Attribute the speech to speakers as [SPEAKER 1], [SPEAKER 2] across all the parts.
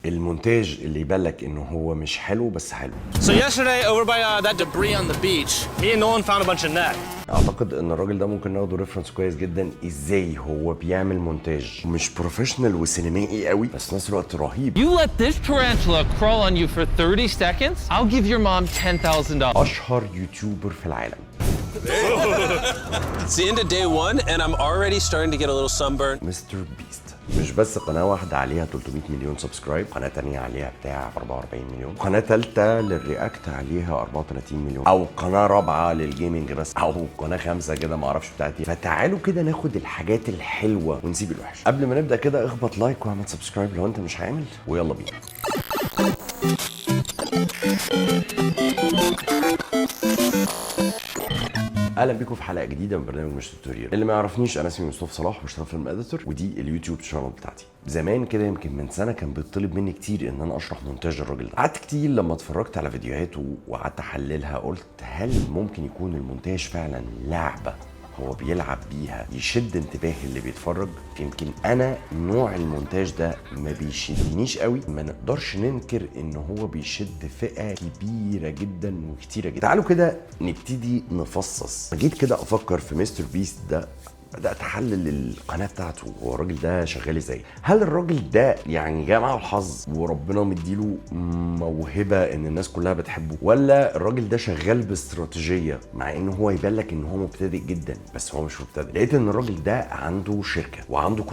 [SPEAKER 1] المونتاج اللي يبالك انه هو مش حلو بس حلو.
[SPEAKER 2] So yesterday over by that debris on the beach, me and Nolan found a bunch of net.
[SPEAKER 1] اعتقد ان الراجل ده ممكن ناخده ريفرنس كويس جدا ازاي هو بيعمل مونتاج مش بروفيشنال وسينمائي قوي بس في نفس الوقت رهيب.
[SPEAKER 3] You let this tarantula crawl on you for 30 seconds? I'll give your mom $10,000.
[SPEAKER 1] اشهر يوتيوبر في العالم.
[SPEAKER 4] It's the end of day one and I'm already starting to get a little sunburn.
[SPEAKER 1] مستر بيست. مش بس قناة واحدة عليها 300 مليون سبسكرايب، قناة تانية عليها بتاع 44 مليون، قناة تالتة للرياكت عليها 34 مليون، أو قناة رابعة للجيمنج بس، أو قناة خامسة كده معرفش بتاعتي. فتعالوا كده ناخد الحاجات الحلوة ونسيب الوحش. قبل ما نبدأ كده اخبط لايك واعمل سبسكرايب لو أنت مش عامل، ويلا بينا. اهلا بيكم في حلقه جديده من برنامج مش توتوريال. اللي ما يعرفنيش انا اسمي مصطفى صلاح بشتغل فيلم اديتور، ودي اليوتيوب شانل بتاعتي. زمان كده يمكن من سنه كان بيطلب مني كتير ان انا اشرح مونتاج الراجل ده. قعدت كتير لما اتفرجت على فيديوهاته وقعدت احللها، قلت هل ممكن يكون المونتاج فعلا لعبه هو بيلعب بيها يشد انتباه اللي بيتفرج؟ يمكن انا نوع المونتاج ده ما بيشدنيش قوي، ما نقدرش ننكر ان هو بيشد فئه كبيره جدا وكتيره جدا. تعالوا كده نبتدي نفصص. جيت كده افكر في مستر بيست ده، بدات احلل القناه بتاعته والراجل ده شغال ازاي. هل الراجل ده يعني جاي معاه الحظ وربنا مديله موهبه ان الناس كلها بتحبه، ولا الراجل ده شغال باستراتيجيه مع ان هو يبان لك ان هو مبتدئ جدا بس هو مش مبتدئ؟ لقيت ان الراجل ده عنده شركه وعنده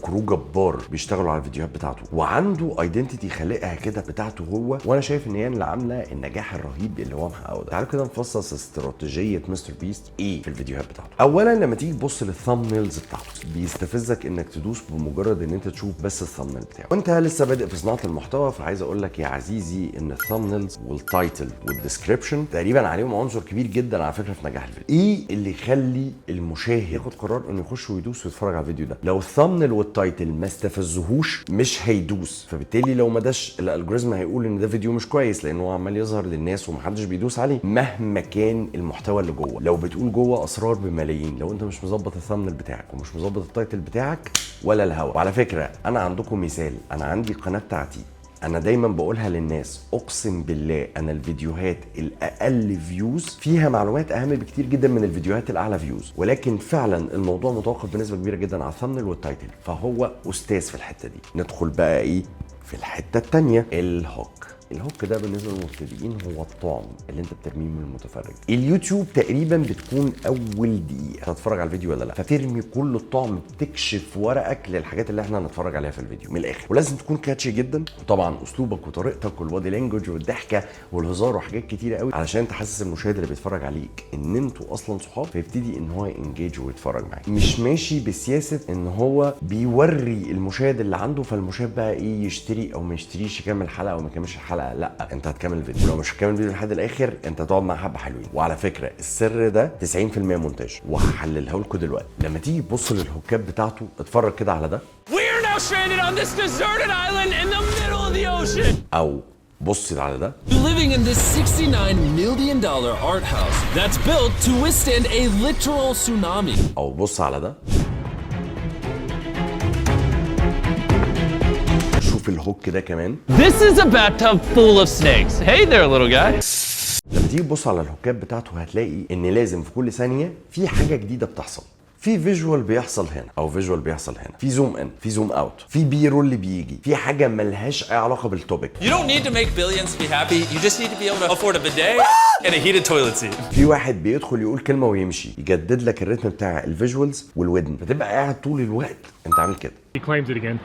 [SPEAKER 1] كرو جبار بيشتغلوا على الفيديوهات بتاعته، وعنده ايدنتيتي خالقها كده بتاعته هو، وانا شايف ان هي اللي عامله النجاح الرهيب اللي هو محققه ده. تعالوا كده نفصص استراتيجيه مستر بيست ايه في الفيديوهات بتاعته. اولا لما تيجي تبص الثامبنيلز بتاعته بيستفزك انك تدوس بمجرد ان انت تشوف بس الثامبنيل بتاعه. وانت لسه بادئ في صناعه المحتوى، فعايز اقول لك يا عزيزي ان الثامبنيلز والتايتل والديسكريبشن تقريبا عليهم عنصر كبير جدا على فكره في نجاح الفيديو. ايه اللي يخلي المشاهد ياخد قرار انه يخش ويدوس ويتفرج على الفيديو ده؟ لو الثامبنيل والتايتل ما استفزهوش مش هيدوس، فبالتالي لو ما داش الالجوريزم هيقول ان ده فيديو مش كويس لانه هو عمال يظهر للناس ومحدش بيدوس عليه مهما كان المحتوى اللي جوه. لو بتقول جوه اسرار بملايين، لو انت مش مظبط الثامبنيل بتاعك ومش مظبط التايتل بتاعك ولا الهوا. وعلى فكره انا عندكم مثال، انا عندي القناه بتاعتي انا دايما بقولها للناس، اقسم بالله انا الفيديوهات الاقل فيوز فيها معلومات اهم بكتير جدا من الفيديوهات الاعلى فيوز، ولكن فعلا الموضوع متوقف بنسبه كبيره جدا على الثامبنيل والتايتل، فهو استاذ في الحته دي. ندخل بقى ايه في الحته الثانيه، الهوك. الهوك ده بالنسبه للمبتدئين هو الطعم اللي انت بترميه من المتفرج. اليوتيوب تقريبا بتكون اول دقيقه هتتفرج على الفيديو ولا لا، فترمي كل الطعم، بتكشف ورقك للحاجات اللي احنا هنتفرج عليها في الفيديو من الاخر. ولازم تكون كاتشي جدا، وطبعا اسلوبك وطريقتك والبودي لانجوج والضحكه والهزار وحاجات كتيره قوي علشان تحسس المشاهد اللي بيتفرج عليك ان انتوا اصلا صحاب، فيبتدي ان هو ينجيج ويتفرج معاك. مش ماشي بسياسه ان هو بيوري المشاهد اللي عنده فالمشاهد بقى ايه يشتري او ما يشتريش، يكمل الحلقه او ما يكملش الحلقه. لا، انت هتكمل الفيديو، ولو مش هتكمل الفيديو لحد الاخر انت هتقعد مع حبه حلوين. وعلى فكره السر ده 90% مونتاج، وهحللها لكم دلوقتي. لما تيجي تبص للهوكات بتاعته اتفرج كده على ده.
[SPEAKER 2] We're now stranded on this deserted island in the middle of the ocean.
[SPEAKER 1] او بص على ده.
[SPEAKER 5] Living in this $69 million art house that's built to withstand a literal tsunami.
[SPEAKER 1] او بص على ده. شوف الهوك ده كمان.
[SPEAKER 3] This is a bathtub full of snakes. Hey there, little guy.
[SPEAKER 1] لما تيجي تبص على الهوكات بتاعته هتلاقي ان لازم في كل ثانيه في حاجه جديده بتحصل. في فيجوال بيحصل هنا او فيجوال بيحصل هنا، في زوم ان، في زوم اوت، في بي رول اللي بيجي، في حاجه ملهاش اي علاقه بالتوبيك.
[SPEAKER 4] You don't need to make billions to be happy. You just need to be able to afford a bidet and a heated toilet seat.
[SPEAKER 1] في واحد بيدخل يقول كلمه ويمشي، يجدد لك الريتم بتاع الفيجوالز والودن، فتبقى قاعد طول الوقت انت عامل كده.
[SPEAKER 2] He claims it again.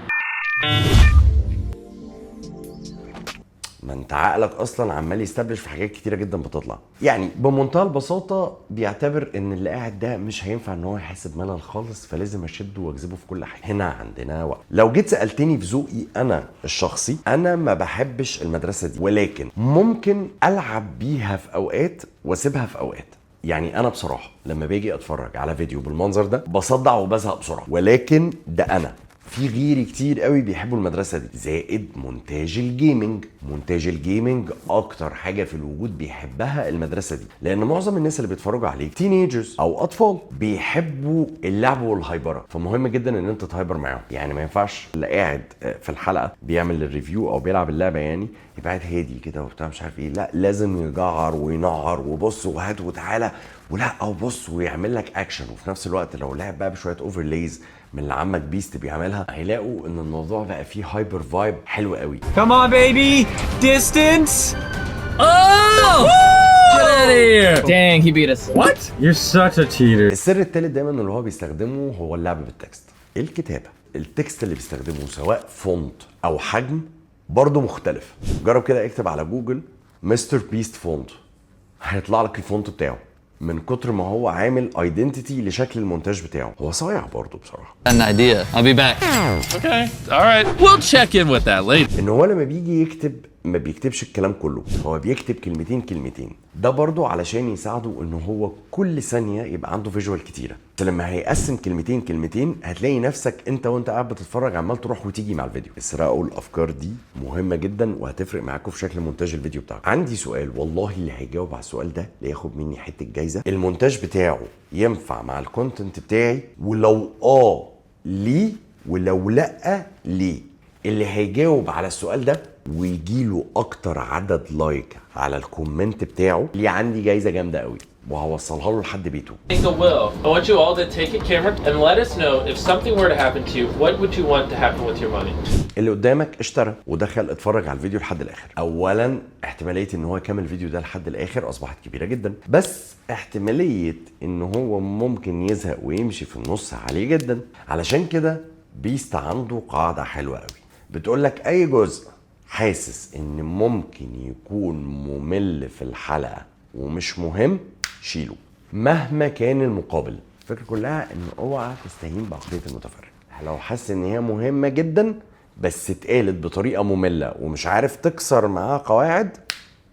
[SPEAKER 1] ما انت عقلك اصلا عمال يستبلش في حاجات كتيره جدا بتطلع. يعني بمنتهى البساطه بيعتبر ان اللي قاعد ده مش هينفع ان هو يحس بملل خالص، فلازم اشده واجذبه في كل حاجه. هنا عندنا وقت. لو جيت سالتني في ذوقي انا الشخصي، انا ما بحبش المدرسه دي، ولكن ممكن العب بيها في اوقات واسيبها في اوقات. يعني انا بصراحه لما باجي اتفرج على فيديو بالمنظر ده بصدع وبزهق بسرعه، ولكن ده انا. في غيري كتير قوي بيحبوا المدرسه دي، زائد مونتاج الجيمنج. مونتاج الجيمنج اكتر حاجه في الوجود بيحبها المدرسه دي، لان معظم الناس اللي بيتفرجوا عليك تينيجرز او اطفال بيحبوا اللعب والهايبره، فمهم جدا ان انت تهايبر معاهم. يعني ما ينفعش اللي قاعد في الحلقه بيعمل الريفيو او بيلعب اللعبه يعني يبقى قاعد هادي كده وبتاع مش عارف ايه، لا لازم يجعر وينعر وبص وهات وتعالى ولا او بص ويعمل لك اكشن. وفي نفس الوقت لو لعب بقى بشويه اوفرليز من اللي عمك بيست بيعملها هيلاقوا ان الموضوع بقى فيه هايبر فايب حلو قوي.
[SPEAKER 2] Come on, baby. Distance.
[SPEAKER 5] Oh! Get out of here!
[SPEAKER 6] Dang, he beat us.
[SPEAKER 2] What? You're such a cheater.
[SPEAKER 1] السر التالت دايما اللي هو بيستخدمه هو اللعب بالتكست. الكتابه، التكست اللي بيستخدمه سواء فونت او حجم برضه مختلف. جرب كده اكتب على جوجل مستر بيست فونت، هيطلع لك الفونت بتاعه من كتر ما هو عامل ايدنتيتي لشكل المونتاج بتاعه. هو صايع برضه بصراحه.
[SPEAKER 3] An idea. I'll be back.
[SPEAKER 5] Okay, all right. We'll check in with that later.
[SPEAKER 1] ان هو لما بيجي يكتب ما بيكتبش الكلام كله، هو بيكتب كلمتين. ده برضه علشان يساعده ان هو كل ثانيه يبقى عنده فيجوال كتيره. فلما هيقسم كلمتين هتلاقي نفسك انت وانت قاعد بتتفرج عمال تروح وتيجي مع الفيديو. اسرقوا الافكار دي مهمه جدا وهتفرق معاكم في شكل مونتاج الفيديو بتاعكم. عندي سؤال، والله اللي هيجاوب على السؤال ده اللي ياخد مني حته جايزه. المونتاج بتاعه ينفع مع الكونتنت بتاعي؟ ولو ليه؟ ولو لا ليه؟ اللي هيجاوب على السؤال ده ويجيله اكتر عدد لايك على الكومنت بتاعه ليه عندي جايزه جامده قوي وهوصلها له لحد بيته.
[SPEAKER 7] Make a will. I want you all to take a camera and let us know if something were to happen to you, what would you want to happen with your money?
[SPEAKER 1] اللي قدامك اشترى ودخل اتفرج على الفيديو لحد الاخر. اولا احتماليه ان هو يكمل الفيديو ده لحد الاخر اصبحت كبيره جدا، بس احتماليه ان هو ممكن يزهق ويمشي في النص عاليه جدا. علشان كده بيست عنده قاعده حلوه قوي بتقول لك اي جزء حاسس ان ممكن يكون ممل في الحلقه ومش مهم شيله مهما كان المقابل. الفكره كلها ان اوعى تستهين بعقليه المتفرج. لو حاسس ان هي مهمه جدا بس اتقالت بطريقه ممله ومش عارف تكسر معاها قواعد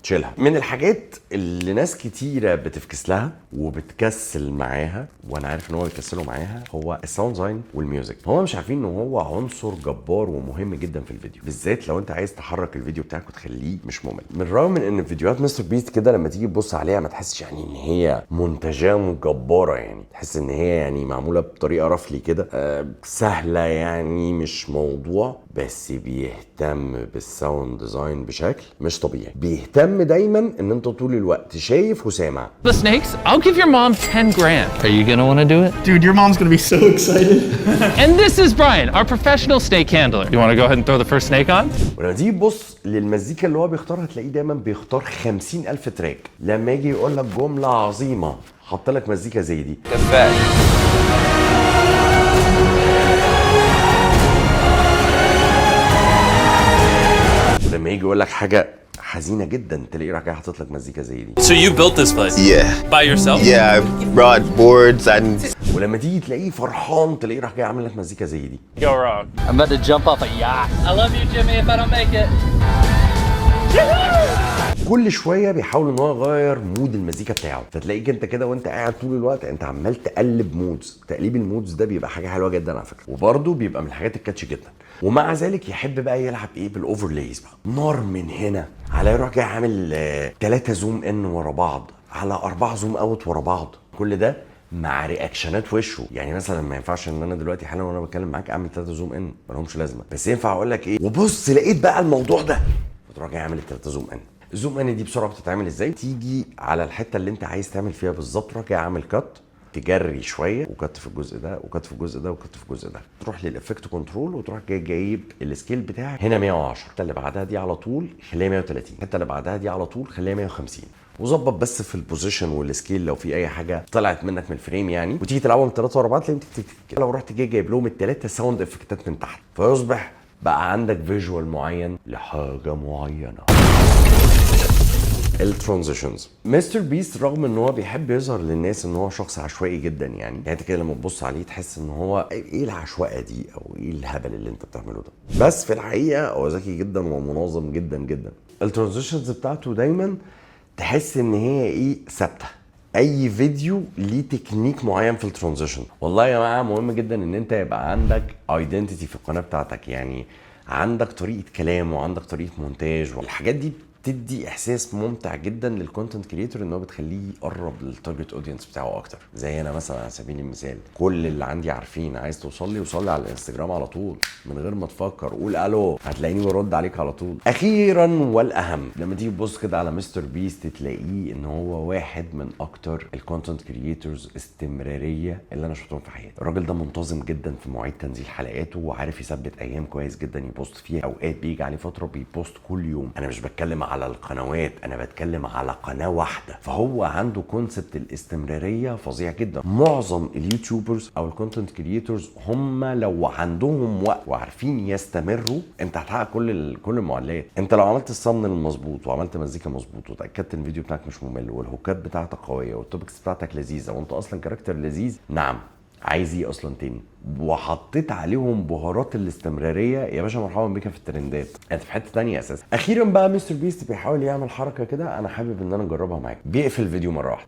[SPEAKER 1] شيلها. من الحاجات اللي ناس كتيره بتفكس لها وبتكسل معاها، وانا عارف ان هو بيكسلوا معاها، هو الساوند ديزاين والميوزك. هو مش عارفين ان هو عنصر جبار ومهم جدا في الفيديو، بالذات لو انت عايز تحرك الفيديو بتاعك وتخليه مش ممل. من الرغم من ان فيديوهات مستر بيست كده لما تيجي تبص عليها ما تحسش يعني ان هي منتجاه جباره، يعني تحس ان هي يعني معموله بطريقه رفلي كده سهله، يعني مش موضوع، بس بيهتم بالساوند ديزاين بشكل مش طبيعي. بيهتم دايما ان انت طول الوقت شايف وسامع.
[SPEAKER 3] The snakes? I'll give your mom 10 grand. Are you gonna want to do it?
[SPEAKER 8] Dude, your mom's gonna be so excited.
[SPEAKER 3] And this is Brian, our professional snake handler. You want to go ahead and throw the first snake on?
[SPEAKER 1] ولما تيجي تبص للمزيكا اللي هو بيختارها تلاقيه دايما بيختار 50,000 تراك. لما يجي يقول لك جمله عظيمه حط لك مزيكا زي دي. ولما يجي يقول لك حاجه حزينه جدا تلاقيه راح جاي حاطط لك مزيكا زي دي.
[SPEAKER 4] So you built this place?
[SPEAKER 8] Yeah.
[SPEAKER 4] By yourself?
[SPEAKER 8] Yeah, I brought boards and
[SPEAKER 1] ولما تيجي تلاقيه فرحان تلاقيه راح جاي عامل لك مزيكا زي دي.
[SPEAKER 2] Go wrong.
[SPEAKER 6] I'm about to jump off a yacht.
[SPEAKER 7] I love you, Jimmy, if I don't make it.
[SPEAKER 1] كل شويه بيحاول ان هو يغير مود المزيكا بتاعه، فتلاقيك انت كده وانت قاعد طول الوقت انت عمال تقلب مودز. تقليب المودز ده بيبقى حاجه حلوه جدا على فكره، وبرده بيبقى من الحاجات الكاتشي جدا. ومع ذلك يحب بقى يلعب ايه بالاوفرليز بقى، نار من هنا على يروح جاي عامل 3 زوم ان ورا بعض على 4 زوم اوت ورا بعض، كل ده مع رياكشنات وشه. يعني مثلا ما ينفعش ان انا دلوقتي حالا وانا بتكلم معاك اعمل 3 زوم ان، ما لهمش لازمه، بس ينفع اقول لك ايه وبص لقيت بقى الموضوع ده، فتروح جاي عامل 3 زوم ان. الزوم ان دي بسرعه بتتعمل ازاي؟ تيجي على الحته اللي انت عايز تعمل فيها بالظبط، تروح جاي عامل كات، تجري شويه وكت في الجزء ده وكت في الجزء ده وكت في الجزء ده، تروح للافكت كنترول وتروح جاي جايب السكيل بتاعك هنا 110، الحته اللي بعدها دي على طول خليها 130، الحته اللي بعدها دي على طول خليها 150، وظبط بس في البوزيشن والسكيل لو في اي حاجه طلعت منك من الفريم يعني، وتيجي تلعبهم 3 ورا بعض تلاقيهم تك كده. لو رحت جاي جايب لهم ال3 ساوند افكتات من تحت، فيصبح بقى عندك فيجوال معين لحاجه معينه. الترانزيشنز. مستر بيست رغم ان هو بيحب يظهر للناس ان هو شخص عشوائي جدا، يعني انت كده لما تبص عليه تحس ان هو ايه العشوائيه دي او ايه الهبل اللي انت بتعمله ده، بس في الحقيقه هو ذكي جدا ومنظم جدا جدا. الترانزيشنز بتاعته دايما تحس ان هي ايه ثابته، اي فيديو ليه تكنيك معين في الترانزيشن. والله يا جماعه مهم جدا ان انت يبقى عندك ايدنتيتي في القناه بتاعتك، يعني عندك طريقه كلام وعندك طريقه مونتاج، والحاجات دي بتدي احساس ممتع جدا للكونتنت كريتور، ان هو بتخليه يقرب للتارجت اودينس بتاعه اكتر. زي انا مثلا على سبيل المثال، كل اللي عندي عارفين عايز توصل لي وصل لي على الانستجرام على طول من غير ما تفكر، قول الو هتلاقيني برد عليك على طول. اخيرا والاهم، لما تيجي تبص كده على مستر بيست تلاقيه ان هو واحد من اكتر الكونتنت كريتورز استمراريه اللي انا شفتهم في حياتي. الراجل ده منتظم جدا في مواعيد تنزيل حلقاته، وعارف يثبت ايام كويس جدا يبوست فيها. اوقات بيجي عليه فتره بيبوست كل يوم. انا مش بتكلم على القنوات، انا بتكلم على قناه واحده. فهو عنده كونسبت الاستمراريه فظيع جدا. معظم اليوتيوبرز او الكونتنت كريتورز هم لو عندهم وقت وعارفين يستمروا، انت هتحقق كل المعادلات. انت لو عملت الصمن المظبوط وعملت مزيكا مظبوط وتاكدت ان الفيديو بتاعك مش ممل والهوكات بتاعتك قويه والتوبكس بتاعتك لذيذه وانت اصلا كاركتر لذيذ، نعم عايز ايه اصلا تاني؟ وحطيت عليهم بهارات الاستمراريه، يا باشا مرحبا بيك في الترندات، انت في حته ثانيه اساسا. اخيرا بقى مستر بيست بيحاول يعمل حركه كده انا حابب ان انا اجربها معاك. بيقفل الفيديو مره واحده